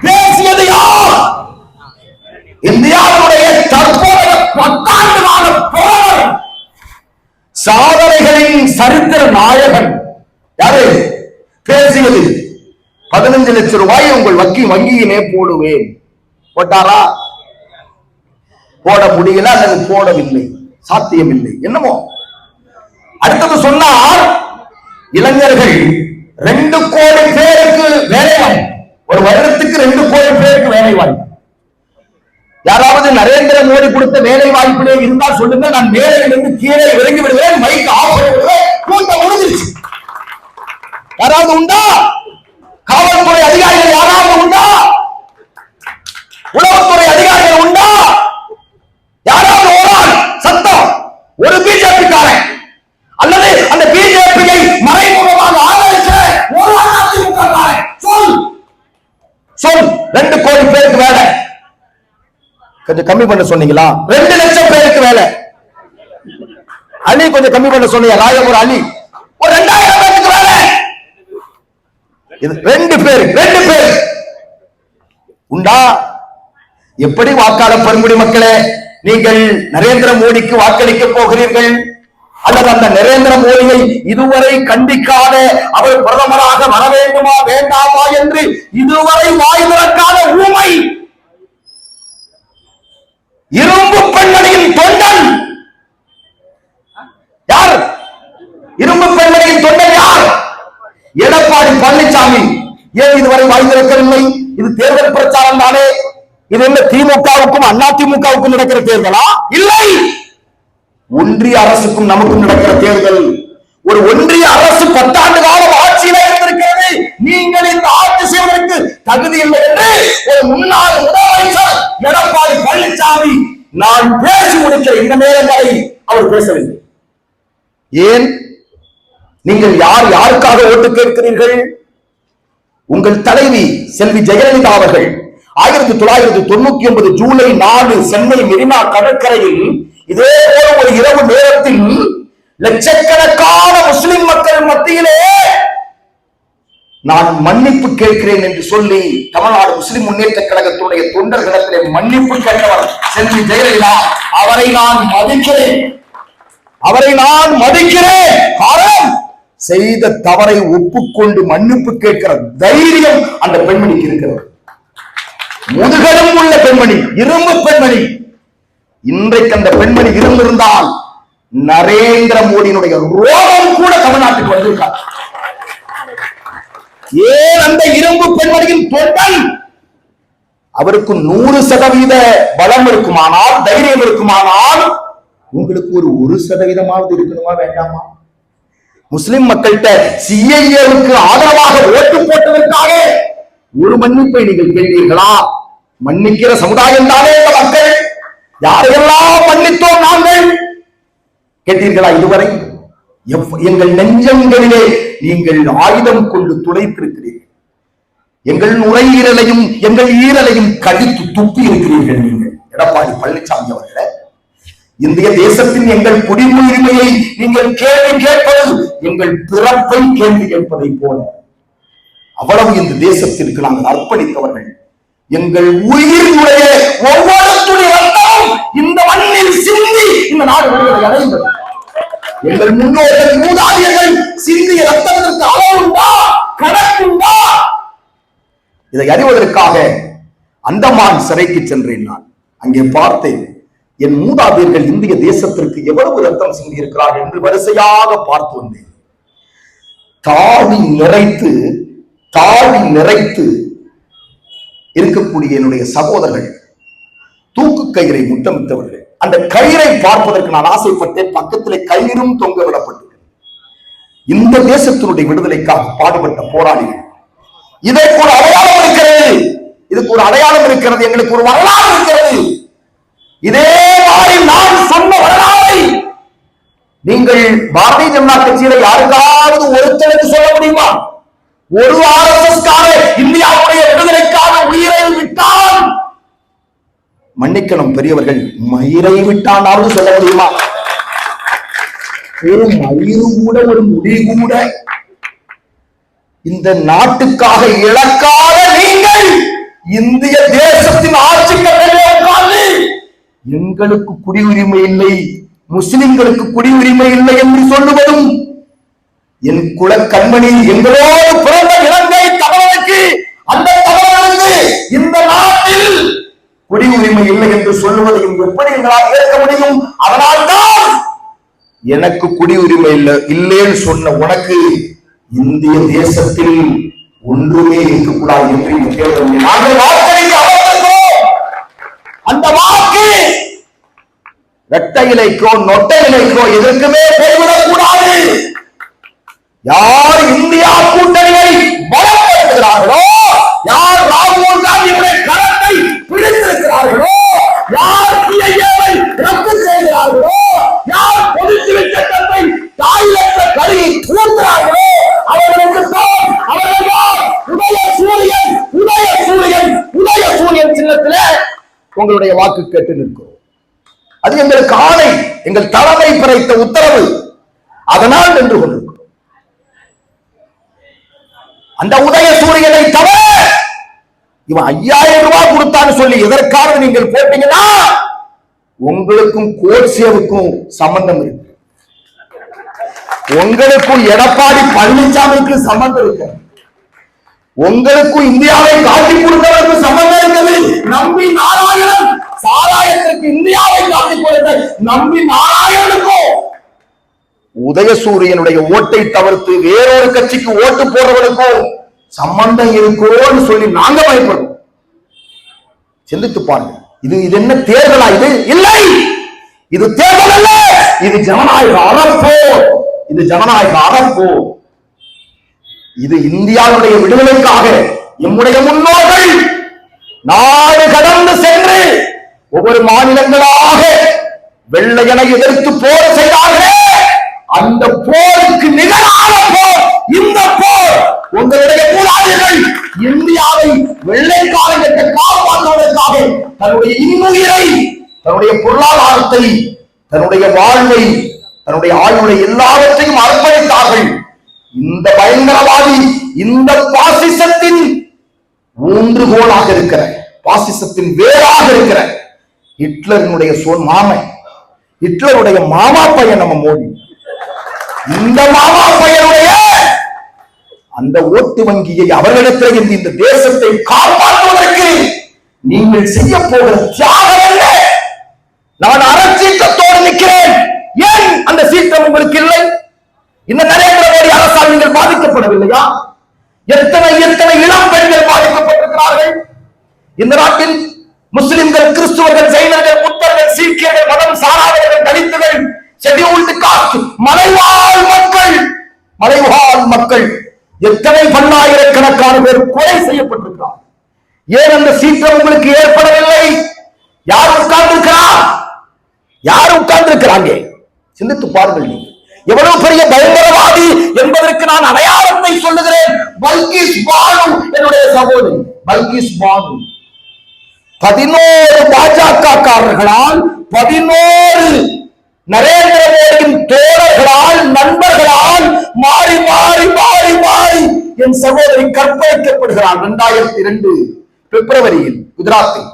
பேசியது யார்? இந்தியாவுடைய தற்போதைய 10 ஆண்டு கால போர் சாதனைகளின் சரித்திர நாயகன் யாரு? பேசியது 15 லட்சம் ரூபாயை உங்கள் வங்கியிலே போடுவேன். போட்டாரா? போட முடியல அல்லது போடவில்லை, சாத்தியமில்லை, என்னமோ. அடுத்தது சொன்னார், இளைஞர்கள் 2 கோடி பேருக்கு வேலை வாய்ப்பு, ஒரு வருடத்துக்கு 2 கோடி பேருக்கு வேலை வாய்ப்பு. யாராவது நரேந்திர மோடி கொடுத்த வேலை வாய்ப்பிலே இருந்தால் சொல்லுங்க, நான் மேலிருந்து கீழே இறங்கி விடுவேன், மைக் ஆஃப் பண்ணி விடுவேன். கூட்டம் முடிஞ்சிருச்சு. யாராவது உண்டா? காவல்துறை அதிகாரிகள் யாராவது உண்டா? உளவுத்துறை அதிகாரிகள் உண்டா? யாராவது ஒரு சத்தம், ஒரு பிஜேபி காரன் அல்லது அந்த பிஜேபியை மறைமுகமாக ஆதரிக்கிற ஒரு அதிமுக காரன் சொல். 2 கோடி பேருக்கு வேலை. கொஞ்சம் கம்மி பண்ண சொன்னீங்களா? 2 லட்சம் பேருக்கு வேலை. அலி கொஞ்சம் கம்மி பண்ண சொன்னீங்க. ராயபுரம் அலி ஒரு 2000 பேருக்கு வேலை. இது ரெண்டு பேர் உண்டா? எப்படி வாக்காளர் பெருங்குடி மக்களே நீங்கள் நரேந்திர மோடிக்கு வாக்களிக்க போகிறீர்கள்? அல்லது அந்த நரேந்திர மோடியை இதுவரை கண்டிக்காத அவர் பிரதமராக வர வேண்டுமா வேண்டாமா என்று இதுவரை வாய் திறக்காத ஊமை இரும்பு பெண்மணியின் தொண்டன் யார்? இரும்பு பெண்மணியின் தொண்டன் யார்? எடப்பாடி பழனிசாமி. ஏன் இதுவரை வாய் திறக்கவில்லை? இது தேர்தல் பிரச்சாரம் தானே. இது என்ன திமுகவுக்கும் அதிமுகவுக்கும் நடக்கிற தேர்தலா? இல்லை, ஒன்றிய அரசுக்கும் நமக்கும் நடக்கிற தேர்தல். ஒரு ஒன்றிய அரசு 10 ஆண்டு காலம் ஆட்சியில இருந்திருக்கிறது. நீங்கள் இந்த ஆட்சி செய்வதற்கு தகுதி இல்லை என்று ஒரு முன்னாள் முதலமைச்சர் எடப்பாடி பழனிசாமி நான் பேசி முடிக்கிற இந்த நேரம் வரை அவர் பேசவில்லை. ஏன்? நீங்கள் யாருக்காக ஓட்டு கேட்கிறீர்கள்? உங்கள் தலைவி செல்வி ஜெயலலிதா அவர்கள் 1999 ஜூலை 4 சென்னை மெரினா கடற்கரையில் இதே போல ஒரு இரவு நேரத்தில் லட்சக்கணக்கான முஸ்லிம் மக்கள் மத்தியிலே நான் மன்னிப்பு கேட்கிறேன் என்று சொல்லி தமிழ்நாடு முஸ்லிம் முன்னேற்ற கழகத்துடைய தொண்டர்களிடத்திலே மன்னிப்பு கேட்டவர் செல்வி ஜெயலலிதா. அவரை நான் மதிக்கிறேன். காரணம், செய்த தவறை ஒப்புக்கொண்டு மன்னிப்பு கேட்கிற தைரியம் அந்த பெண்மணிக்கு இருக்கிறது. முதுகெலும் உள்ள பெண்மணி, இரும்பு பெண்மணி. இன்றைக்கு அந்த பெண்மணி இருந்திருந்தால் நரேந்திர மோடியினுடைய ரோகம் கூட தமிழ்நாட்டுக்கு வந்திருக்கார். ஏன் அந்த இரும்பு பெண்மணியின் தொண்டன் அவருக்கு 100% பலம் இருக்குமானால், தைரியம் இருக்குமானால், உங்களுக்கு ஒரு 1% இருக்கணுமா வேண்டாமா? முஸ்லிம் மக்கள்கிட்ட சிஏஏவுக்கு ஆதரவாக ஓட்டு போட்டதற்காக ஒரு மன்னிப்பை நீங்கள் கேட்டீர்களா? மன்னிக்கிற சமுதாயம் தானே இந்த மக்கள். யாரையெல்லாம் மன்னித்தோம் நாங்கள் கேட்டீர்களா இதுவரை? எங்கள் நெஞ்சங்களிலே நீங்கள் ஆயுதம் கொண்டு துளைத்திருக்கிறீர்கள். எங்கள் நுரையீரலையும் எங்கள் ஈரலையும் கடித்து துப்பி இருக்கிறீர்கள். நீங்கள் எடப்பாடி பழனிசாமி அவர்களே, இந்திய தேசத்தின் எங்கள் குடியுரிமையை நீங்கள் கேள்வி கேட்பது எங்கள் பிறப்பை கேள்வி கேட்பதை போல. அவ்வளவு இந்த தேசத்திற்கு நாங்கள் அர்ப்பணித்தவர்கள். எங்கள் உயிருடைய ஒவ்வொரு துளி ரத்தம் இந்த மண்ணில் சிந்தி இந்த நாடு விடுதலை அடைந்தது. எங்கள் முன்னோர்கள் மூதாதையர்கள் சிந்திய ரத்தத்திற்கு அளவுண்டா, கணக்குண்டா? இதை அறிவதற்காக அந்தமான் சிறைக்கு சென்றேன். நான் அங்கே பார்த்தேன், என் மூதாதையர்கள் இந்திய தேசத்திற்கு எவ்வளவு ரத்தம் சிந்தி இருக்கிறார்கள் என்று வரிசையாக பார்த்து வந்தேன். தாடி நிறைத்து இருக்கக்கூடிய என்னுடைய சகோதரர்கள் தூக்கு கயிறை முத்தமிட்டவர்கள். அந்த கயிறை பார்ப்பதற்கு நான் ஆசைப்பட்டேன். பக்கத்திலே கயிறும் தொங்க விடப்பட்டது. இந்த தேசத்தினுடைய விடுதலைக்காக பாடுபட்ட போராளிகள். இதற்கு ஒரு அடையாளம் இருக்கிறது. எங்களுக்கு ஒரு வரலாறு இருக்கிறது. இதே மாதிரி நான் சொன்ன வரலாறை நீங்கள் பாரதிய ஜனதா கட்சியில யாருக்காவது ஒருத்தருக்கு சொல்ல முடியுமா? ஒரு RSS இந்தியாவுடைய விடுதலைக்காக உயிரை விட்டால், மன்னிக்கணும் பெரியவர்கள், மயிரை விட்டானாவது சொல்ல முடியுமா? ஒரு மயிறு கூட, ஒரு முடி கூட இந்த நாட்டுக்காக இழக்காத நீங்கள் இந்திய தேசத்தின் ஆட்சி கட்டளை உட்கார்ந்து எங்களுக்கு குடியுரிமை இல்லை, முஸ்லிம்களுக்கு குடியுரிமை இல்லை என்று சொல்லுவதும், என் குல கண்மணி எங்களோடு பிறந்த இலங்கை தமிழனுக்கு, அந்த தமிழனுக்கு இந்த நாட்டில் குடியுரிமை இல்லை என்று சொல்லுவதையும் எப்படி எங்களால் ஏற்க முடியும்? அதனால்தான் எனக்கு குடியுரிமை இல்லைன்னு சொன்ன உனக்கு இந்திய தேசத்தில் ஒன்றுமே இருக்கக்கூடாது என்று கேட்க நாங்கள் வாக்களிக்க அவசியம். அந்த வாக்கு இரட்டை இலைக்கோ நொட்டை இலைக்கோ எதற்குமே போய்விடக் கூடாது. யார் இந்தியா கூட்டணியை பலப்படுத்துகிறார்களோ, யார் ராகுல் காந்தியுடைய கரத்தை பிடித்திருக்கிறார்களோ, யார் சிஏஏவை ரத்து செய்கிறார்களோ, யார் பொதுச்சிவில் சட்டத்தை தாயிலற்ற கருவி தூண்டுகிறார்களோ, அவர்களுக்குத்தான் உதயசூரியன் சின்னத்திலே உங்களுடைய வாக்கு கேட்டு நிற்கிறோம். அது எங்களுக்கு ஆணை, எங்கள் தலைமை பிறத்த உத்தரவு. அதனால் நின்று கொண்டிருக்கிறோம். அந்த உதய சூரியனை தவிர இவன் 5000 ரூபாய் கொடுத்தான்னு சொல்லி எதற்காக நீங்கள் போட்டீங்கன்னா உங்களுக்கும் கோட்சேவுக்கும் சம்பந்தம் இருக்கு. உங்களுக்கும் எடப்பாடி பழனிசாமிக்கு சம்பந்தம் இருக்கு. உங்களுக்கும் இந்தியாவை காட்டி கொடுத்தவருக்கு சம்பந்தம் இருக்குது. நம்பி நாராயணன் சாராயத்திற்கு இந்தியாவை காட்டி கொடுத்த நம்பி நாராயணனுக்கும் உதயசூரியனுடைய ஓட்டை தவிர்த்து வேறொரு கட்சிக்கு ஓட்டு போறவனுக்கும் சம்பந்தம் இருக்கோன்னு சொல்லி நாங்க பயப்படுறோம். சிந்தித்து பாருங்க. இது என்ன தேர்தலா? இது இல்லை, இது தேர்தல் அல்ல, இது ஜனநாயக அறப்போர். இது ஜனநாயக அறப்போர். இது இந்தியாவுடைய விடுதலைக்காக எம்முடைய முன்னோர்கள் நாடு கடந்து சென்று ஒவ்வொரு மாநிலங்களாக வெள்ளையனை எதிர்த்து போர் செய்தார்களே, அந்த போருக்கு நிகரான போர் இந்த போர். உங்களுடைய மூதாதையர்கள் இந்தியாவை வெள்ளைக்காரர்களை காப்பாற்றுவதற்காக தன்னுடைய இன்னுயிரை, தன்னுடைய பொருளாதாரத்தை, தன்னுடைய வாழ்வை, தன்னுடைய ஆயுளை எல்லாவற்றையும் அர்ப்பணித்தார்கள். இந்த பயங்கரவாதி, இந்த பாசிசத்தின் ஊன்றுகோலாக இருக்கிற, பாசிசத்தின் வேறாக இருக்கிற ஹிட்லருடைய மாமன், ஹிட்லருடைய மாமா பையன் நம்ம மோடி. இந்த மாமா பையனுடைய அந்த ஓட்டு வங்கியை அவர்களிடத்தில் இருந்து இந்த தேசத்தை காப்பாற்றுவதற்கு நீங்கள் செய்ய போகிற தியாகம் என்ன? நான் அறச்சீட்டத்தோடு நிற்கிறேன். ஏன் அந்த சீற்றம் உங்களுக்கு இல்லை? இந்த நரேந்திர மோடி அரசால் நீங்கள் பாதிக்கப்படவில்லையா? எத்தனை எத்தனை இளம் பெண்கள் பாதிக்கப்பட்டிருக்கிறார்கள். இந்த நாட்டில் முஸ்லிம்கள், கிறிஸ்துவர்கள், ஜைனர்கள், புத்தர்கள், சீக்கியர்கள், மதம் சாராதவர்கள், தலித்துகள், ஷெட்யூல்டு காஸ்ட், மலைவாழ் மக்கள் எத்தனை பல்லாயிரக்கணக்கான பேர் கொலை செய்யப்பட்டிருக்கிறார். ஏன் அந்த சீற்றம் உங்களுக்கு ஏற்படவில்லை? யார் உட்கார்ந்திருக்கிறார்? யார் உட்கார்ந்திருக்கிறாங்க? சிந்தித்து பாருங்கள். நீங்க எவ்வளவு பெரிய பயங்கரவாதி என்பதற்கு நான் அடையாளத்தை சொல்லுகிறேன். பல்கிஸ் பானு, என்னுடைய சகோதரி பல்கிஸ் பானு 11 பாஜக காரர்களால், 11 நரேந்திர மோடியின் தோழர்களால், நண்பர்களால் மாறி மாறி மாறி மாறி என் சகோதரி கற்பழிக்கப்படுகிறார். 2002 பிப்ரவரியில் குஜராத்தில்.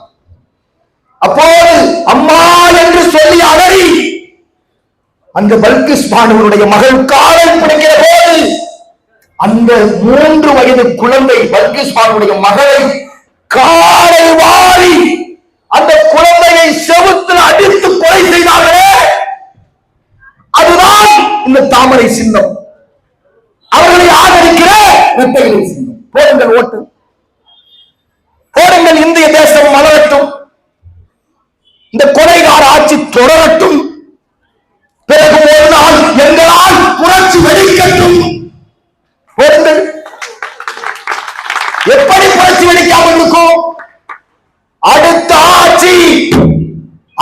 அப்போது அம்மா என்று சொல்லி அலறி அந்த பல்கிஸ் பானுவனுடைய மகள் காலை பிடிக்கிற போது அந்த 3 வயது குழந்தை பல்கிஸ் பானுடைய மகளை காலை வாரி அந்த குழந்தையை செவுத்தில் அடித்து கொலை செய்தார்களே, அதுதான் இந்த தாமரை சின்னம். அவர்களை ஆதரிக்கிற இரட்டைகளை சின்னம். போடுங்கள், ஓட்டு போடுங்கள். இந்திய தேசம் மலரட்டும், இந்த கொலைகார ஆட்சி தொடரட்டும். பிறகு ஒரு நாள் எங்களால் புரட்சி வெடிக்கட்டும். போடுங்கள். எப்படி புரட்சி வெடிக்காமல் இருக்கும்? அடுத்த ஆட்சி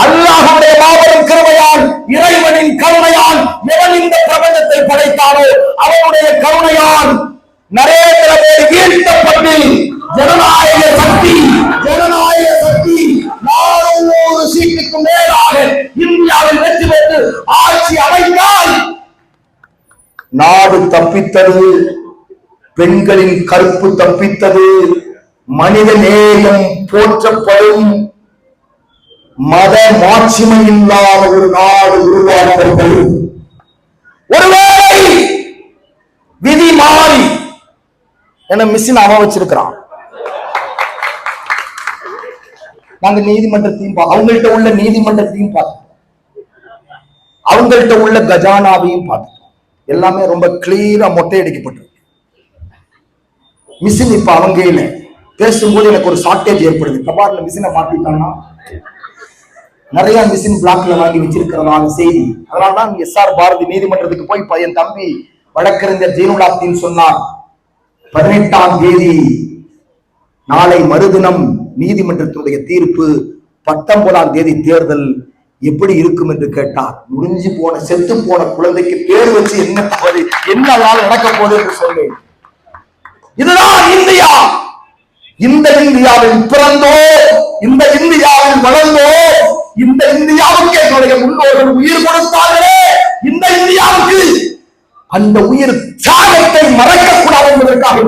அல்லாஹ்வுடைய மாபெரும் கிருபையால், இறைவனின் கருணையால், எவன் இந்த பிரபஞ்சத்தை படைத்தானோ அவனுடைய கருணையால் நரேந்திர மோடி வீழ்த்தப்பட்டு ஜனநாயக சக்தி 400 சீட்டுக்கு மேலாக இந்தியாவில் வெற்றி பெற்று ஆட்சி அமைத்தால் நாடு தப்பித்தது, பெண்களின் கற்பு தப்பித்தது, மனித நேயம் போற்றப்படும், மத மாட்சிமை இல்லாத ஒரு நாடு உருவாக்கப்படும். ஒருவேளை விதி மாறி என்ன மிஷின் அவன் வச்சிருக்கிறான். நாங்க நீதிமன்றத்தையும் அவங்கள்ட்ட உள்ள நீதிமன்றத்தையும் பார்த்தோம், அவங்கள்ட்ட உள்ள கஜானாவையும் பார்த்தோம். எல்லாமே ரொம்ப கிளியரா மொட்டை அடிக்கப்பட்டிருக்கு. மிஷின் இப்ப அவங்க இல்லை. பேசும்போது எனக்கு ஒரு ஷார்டேஜ் ஏற்படுது. கபார்ல மிஷினை மாட்டிட்டாங்கன்னா நிறைய மிஷின் பிளாக்ல வாங்கி வச்சிருக்கிறதான செய்தி. அதனால்தான் எஸ்ஆர் பாரதி நீதிமன்றத்துக்கு போய் என் தம்பி வழக்கறிஞர் ஜெயினுலாப்தீன் சொன்னார், 18ஆம் தேதி நாளை மறுதினம் நீதிமன்றத்துடைய தீர்ப்பு, 19ஆம் தேதி தேர்தல் எப்படி இருக்கும் என்று கேட்டார். முடிஞ்சு போன செத்து போன குழந்தைக்கு பேர் வச்சு என்ன நடக்க போகுது என்று சொன்னேன். இதுதான் இந்தியா. இந்த இந்தியாவில் பிறந்தோ, இந்த இந்தியாவில் வளர்ந்தோ, இந்த இந்தியாவுக்கு என்னுடைய முன்னோர்கள் உயிர் கொடுத்தார்களே, இந்த இந்தியாவுக்கு அந்த உயிர் தியாகத்தை மறைக்கக்கூடாது என்பதற்காக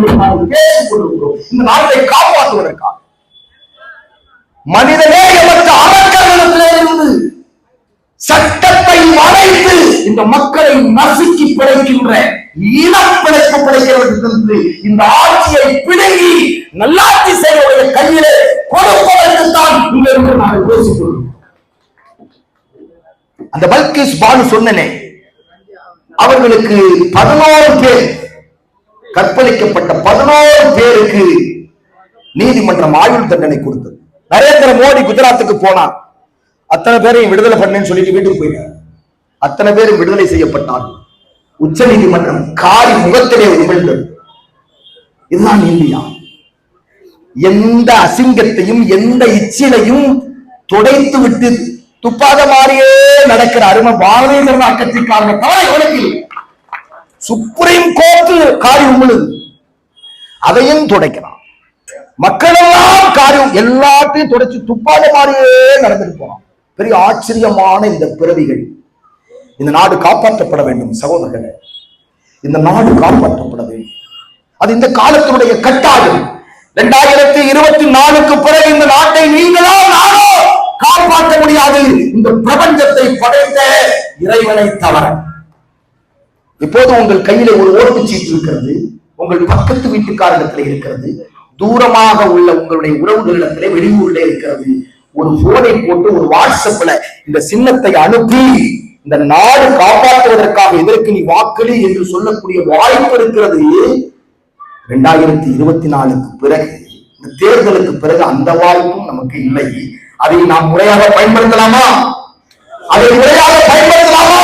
இந்த நாட்டை காப்பாற்றுவதற்காக மனிதநேயமற்ற அரக்கர்களிடத்திலிருந்து சட்டத்தை மறைத்து இந்த மக்களை நசுக்கி பிழைக்கின்ற இனப்பிழைப்பு பிழைக்கிறது. இந்த ஆட்சியை பிடுங்கி நல்லாட்சி செய்வதை கையிலே கொடுப்பதற்கு தான் இங்கிருந்து நாங்கள் பேசிக்கொள்வோம். அந்த பல்கிஸ் பானு சொன்னனே, அவர்களுக்கு 11 பேர் கற்பழிக்கப்பட்ட 11 பேருக்கு நீதிமன்றம் ஆயுள் தண்டனை கொடுத்தது. நரேந்திர மோடி குஜராத்துக்கு போனார், அத்தனை பேரையும் விடுதலை பண்ணேன்னு சொல்லிட்டு வீட்டுக்கு போயிட்டார். அத்தனை பேரும் விடுதலை செய்யப்பட்டார்கள். உச்ச நீதிமன்றம் காரி முகத்திலே உமிழ்ந்தது. இதுதான் இந்தியா. எந்த அசிங்கத்தையும் எந்த இச்சிலையும் துடைத்து விட்டு துப்பாத மாதிரியே நடக்கிற அருமை பாரதிய ஜனதா கட்சிக்காரங்க தவிர சுப்ரீம் கோர்ட் காரி உமிழுது, அதையும் துடைக்கிறான். மக்களெல்லாம் காரியம் எல்லாத்தையும் துடைச்சு துப்பாத மாதிரியே நடந்துட்டு போறான். பெரிய ஆச்சரியமான இந்த பிறவிகள். இந்த நாடு காப்பாற்றப்பட வேண்டும் சகோதரர்களே, இந்த நாடு காப்பாற்றப்பட வேண்டும். அது இந்த காலத்தினுடைய கட்டாயம். 2024க்கு பிறகு இந்த நாட்டை நீங்களோ நானோ காப்பாற்ற முடியாது, இந்த பிரபஞ்சத்தை படைத்த இறைவனை தவிர. இப்போது உங்கள் கையில ஒரு ஓட்டுச்சீட்டு இருக்கிறது, உங்கள் பக்கத்து வீட்டுக்காரிடத்தில் இருக்கிறது, தூரமாக உள்ள உங்களுடைய உறவுகளிடத்திலே வெளியூரிலே இருக்கிறது. ஒரு போனை போட்டு ஒரு வாட்ஸ்அப்ல இந்த சின்னத்தை அனுப்பி இந்த நாடு காப்பாற்றுவதற்காக இதற்கு நீ வாக்களி என்று சொல்லக்கூடிய வாய்ப்பு இருக்கிறது. 2024க்கு பிறகு, இந்த தேர்தலுக்கு பிறகு அந்த வாய்ப்பும் நமக்கு இல்லை. அதை நாம் முறையாக பயன்படுத்தலாமா? அதை முறையாக பயன்படுத்தலாமா?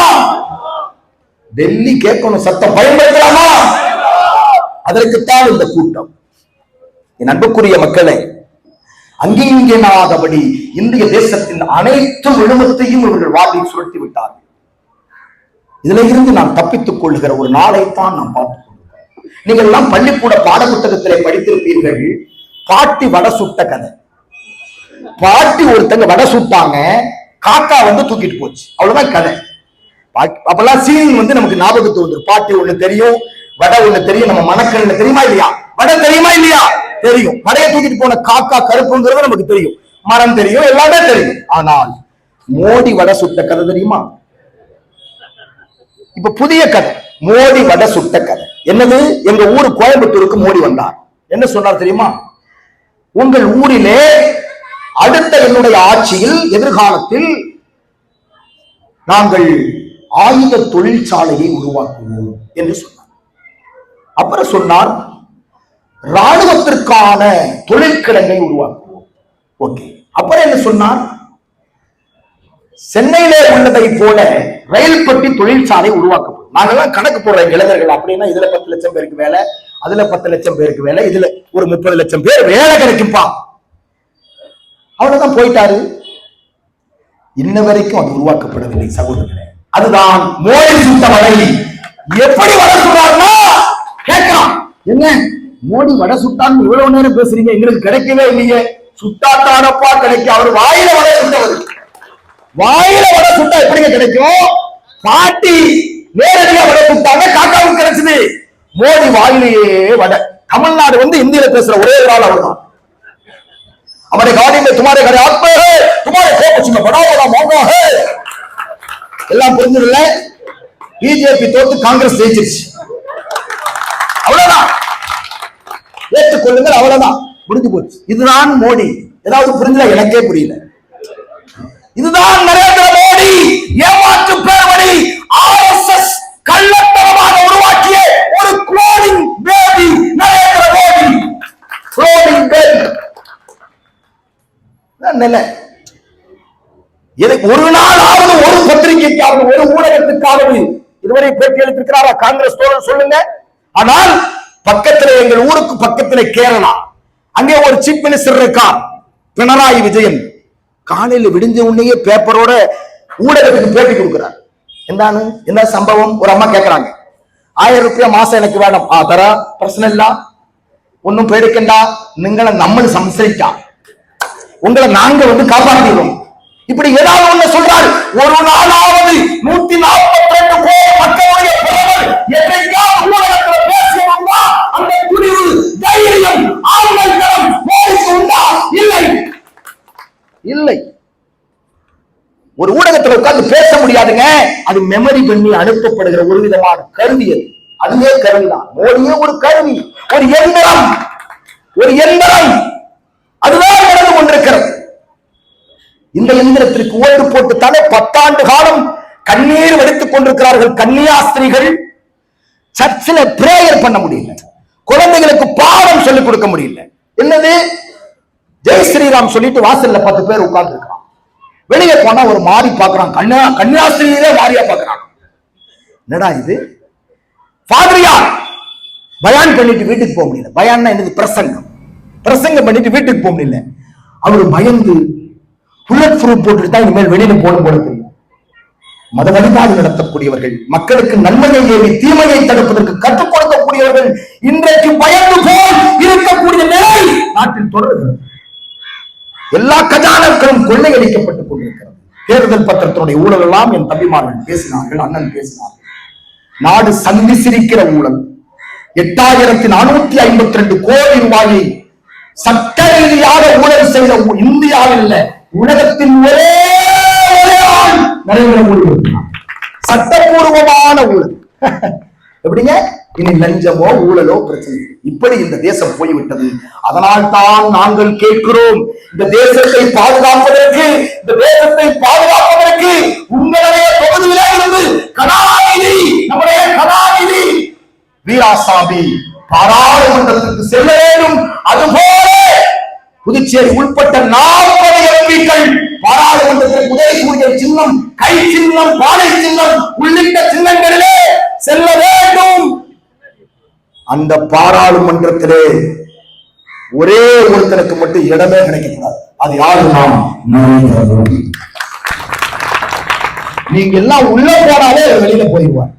டெல்லி கேட்கணும், சத்தம் பயன்படுத்தலாமா? அதற்குத்தான் இந்த கூட்டம். என் அன்புக்குரிய மக்களை, அங்கீங்கனாதபடி இந்திய தேசத்தின் அனைத்து விழுமத்தையும் இவர்கள் வாழ்வில் சுழட்டி விட்டார்கள். இதுல இருந்து நாம் தப்பித்துக் கொள்ளுகிற ஒரு நாளைத்தான் நாம் பார்த்துக் கொள்கிறோம். நீங்கள் எல்லாம் பள்ளிக்கூட பாட புத்தகத்திலே படித்திருப்பீர்கள், பாட்டி வடை சுட்ட கதை. பாட்டி ஒருத்தங்க வடை சுட்டாங்க, காக்கா வந்து தூக்கிட்டு போச்சு, அவ்வளவுதான் கதை. அப்பெல்லாம் சீன் வந்து நமக்கு ஞாபகத்து வந்துடும். பாட்டி ஒண்ணு தெரியும், வடை ஒண்ணு தெரியும், நம்ம மணக்கல்ல தெரியுமா இல்லையா? வடை தெரியுமா இல்லையா? தெரியும். வடையை தூக்கிட்டு போன காக்கா கருப்புங்கிறது நமக்கு தெரியும், மரம் தெரியும், எல்லாமே தெரியும். ஆனால் மோடி வடை சுட்ட கதை தெரியுமா? இப்ப புதிய கதை, மோடி வடை சுட்ட கதை. என்னது? எங்க ஊரு கோயம்புத்தூருக்கு மோடி வந்தார். என்ன சொன்னார் தெரியுமா? உங்கள் ஊரிலே அடுத்த என்னுடைய ஆட்சியில் எதிர்காலத்தில் நாங்கள் ஆயுத தொழிற்சாலையை உருவாக்குவோம் என்று சொன்னார். அப்புறம் சொன்னார், ராணுவத்திற்கான தொழிற்கிடங்கை உருவாக்குவோம். ஓகே. அப்புறம் என்ன சொன்னார்? சென்னையிலே உள்ளதை போல ரயில் பெட்டி தொழிற்சாலை உருவாக்கப்படும். நாங்கெல்லாம் கணக்கு போடுற இளைஞர்கள் அப்படின்னா இதுல 10 லட்சம் பேருக்கு வேலை, அதுல 10 லட்சம் பேருக்கு வேலை, இதுல ஒரு 30 லட்சம் பேர் வேலை கிடைக்கும்பா. அவ்வளவுதான், போயிட்டாரு. இன்ன வரைக்கும் அது உருவாக்கப்படவில்லை சகோதரர்களே. அதுதான் மோடி சுட்ட வடை. எப்படி வடை சுடுறாருன்னா கேட்கலாம், என்ன மோடி வடை சுட்டான்னு இவ்வளவு நேரம் பேசுறீங்க, எங்களுக்கு கிடைக்கவே இல்லையே. சுட்டாத்தானப்பா கிடைக்கும். அவர் வாயில வடை சுட்டவர், வாயில வடை சுட்டா எப்படிங்க கிடைக்கும்? பாட்டி நேரடியா வடை சுட்டாங்க, காக்காவுக்கு கிடைச்சது. மோடி வாயிலேயே வடை. தமிழ்நாடு வந்து இந்தியில பேசுற ஒரே ஒரு ஆள் அவர் தான். हमारे गाड़ी में तुम्हारे घरे आत्मा है, तुम्हारे फोकस में बड़ा बड़ा मौका है. எல்லாம் புரிஞ்சுடல. பிஜேபி தோத்து காங்கிரஸ் ஜெயிச்சிருச்சு, அவ்வளவுதான். ஏற்றுக்கொள்ளுங்கள், அவ்வளவுதான், முடிஞ்சு போச்சு. இதுதான் மோடி. ஏதாவது புரிஞ்சல? எனக்கே புரியல. இதுதான் நரேந்திர மோடி ஏமாற்று பேர்வழி ஆர்எஸ்எஸ் கள்ளத்தனமாக உருவாக்கிய ஒரு cloning baby Narendra Modi. Cloning baby நிலை. ஒரு நாளாவது ஒரு பத்திரிகைக்காவது ஒரு ஊடகத்துக்காவது இதுவரை பேட்டி அளித்திருக்கிறாரா காங்கிரஸ் தோழர்? சொல்லுங்க. ஆனால் பக்கத்துல, எங்கள் ஊருக்கு பக்கத்துல கேரளா, அங்கே ஒரு சீஃப் மினிஸ்டர் இருக்கார், பினராயி விஜயன். காலையில விடிஞ்ச உடனேயே பேப்பரோட ஊடகத்துக்கு பேட்டி கொடுக்கிறார். എന്താണ് என்ன சம்பவம்? ஒரு அம்மா கேட்கறாங்க, 1000 ரூபாய் மாசம் எனக்கு வேணும். தர பிரச்சனை இல்ல, ஒன்னும் பேடிக்கണ്ട, நீங்களை நம்ம சம்சரிக்கா, உங்களை நாங்க வந்து காப்பாற்றிடுவோம். இப்படி ஏதாவது ஒண்ணு சொல்றாரு. ஒரு நாளாவது 142 கோடி மக்களுடைய பிரதமர் என்ன ஒரு ஊடகத்துல உட்கார்ந்து பேச முடியாதுங்க. அது மெமரி பண்ணி அனுப்பப்படுகிற ஒரு விதமான கருவி. அதுவே கருவிதான். மோடியே ஒரு கருவி, ஒரு எந்திரம், ஒரு எந்திரம். அதுதான் நடந்து கொண்டிருக்கிறது. இந்த எந்திரத்திற்கு ஓட்டு போட்டுத்தானே 10 ஆண்டு காலம் கண்ணீர் வடித்துக் கொண்டிருக்கிறார்கள் கன்னியாஸ்திரிகள். சர்ச்சில் பிரேயர் பண்ண முடியல, குழந்தைகளுக்கு பாடம் சொல்லிக் கொடுக்க முடியல. என்னது ஜெய் ஸ்ரீராம் சொல்லிட்டு வாசல்ல 10 பேர் உட்கார்ந்து இருக்கிறான். வெளியே போனா ஒரு மாறி பாக்குறான், கன்னியாஸ்திரியிலே மாறியா பாக்குறான். என்னடா இது? ஃபாதரியார் பயான் பண்ணிட்டு வீட்டுக்கு போக முடியல. பயான்னா என்னது? பிரசங்கம் பண்ணிட்டு வீட்டுக்கு போக முடியல. அவரு பயந்து புல்லட் ப்ரூஃப் போட்டுட்டு தான் இனிமேல் வெளியில போட தெரியும். மத வழிபாடு நடத்தக்கூடியவர்கள், மக்களுக்கு நன்மையை ஏவி தீமையை தடுப்பதற்கு கற்றுக் கொடுக்கக்கூடியவர்கள் இன்றைக்கு பயந்து போல் இருக்கக்கூடிய நிலை நாட்டில் தொடர்கிறது. எல்லா கஜானாக்களும் கொள்ளையடிக்கப்பட்டுக் கொண்டிருக்கிறது. தேர்தல் பத்திரத்தினுடைய ஊழல் எல்லாம் என் தம்பிமார்கள் பேசினார்கள், அண்ணன் பேசினார்கள். நாடு சந்தி சிரிக்கிற ஊழல். 8452 கோடி ரூபாயை சட்ட ரீதியாக ஊழல் செய்த இந்தியாவில் இல்ல, உலகத்தின் ஒரே ஆள் நரேந்திர மோடி. சட்டப்பூர்வமான ஊழல். எப்படிங்க? இனி லஞ்சமோ ஊழலோ பிரச்சனை. இப்படி இந்த தேசம் போய்விட்டது. அதனால் தான் நாங்கள் கேட்கிறோம், இந்த தேசத்தை பாதுகாப்பதற்கு உங்களுடைய தொகுதியிலே இருந்து கலாநிதி, நம்முடைய கலாநிதி வீராசாமி பாராளுமன்றத்திற்கு செல்ல வேண்டும். அதுபோல புதுச்சேரி உட்பட்ட 40 எம்பிக்கள் பாராளுமன்றத்திற்கு உதயசூரிய சின்னம், கை சின்னம், பானை சின்னம் உள்ளிட்ட சின்னங்களிலே செல்ல வேண்டும். அந்த பாராளுமன்றத்திலே ஒரே ஒருத்தருக்கு மட்டும் இடமே கிடைக்கக்கூடாது. அது யாருன்னா நரேந்திர மோடி. நீங்க எல்லாம் உள்ள போனாலே வெளியில போயிடுவார்.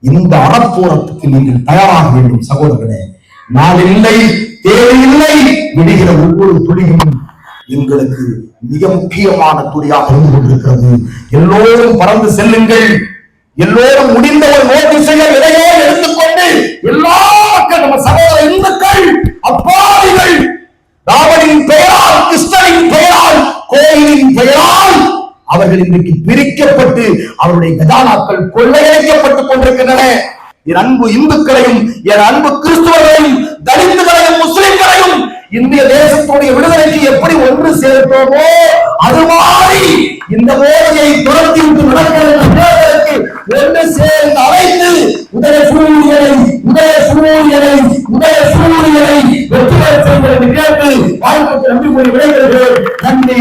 இந்த அறப்போரத்துக்கு நீங்கள் தயாராக வேண்டும் சகோதரர்களே. நாளில்லை, தேவையில்லை, விடுகிற ஒவ்வொரு துளியும் எங்களுக்கு மிக முக்கியமான துளியாக இருந்து கொண்டிருக்கிறது. எல்லோரும் பறந்து செல்லுங்கள். எல்லோரும் முடிந்த ஒரு நோட்டீஸையை விதையோ எடுத்துக்கொண்டு எல்லா மக்கள், நம்ம சகோதர இந்துக்கள், அப்பாவிகள், ராவணின் பெயரால், கிருஷ்ணனின் பெயரால், கோயிலின் பெயரால் அவர்கள் இன்றைக்கு பிரிக்கப்பட்டு அவருடைய கஜானாக்கள் கொள்ளையடிக்கப்பட்டுக் கொண்டிருக்கின்றன. என் அன்பு இந்துக்களையும், என் அன்பு கிறிஸ்துவர்களையும், தலித்துகளையும், முஸ்லிம்களையும் இந்திய தேசத்துடைய விடுதலைக்கு எப்படி ஒன்று சேர்த்தோமோ அது மாதிரி இந்த மோடியை துரத்தி விட்டு நடக்கிறது ஒன்று சேர்ந்து அழைத்து உதயசூரியனை வெற்றி பெற செய்வது கேட்டு வாழ்க்கை நம்பி விடைபெறுகிறேன். நன்றி.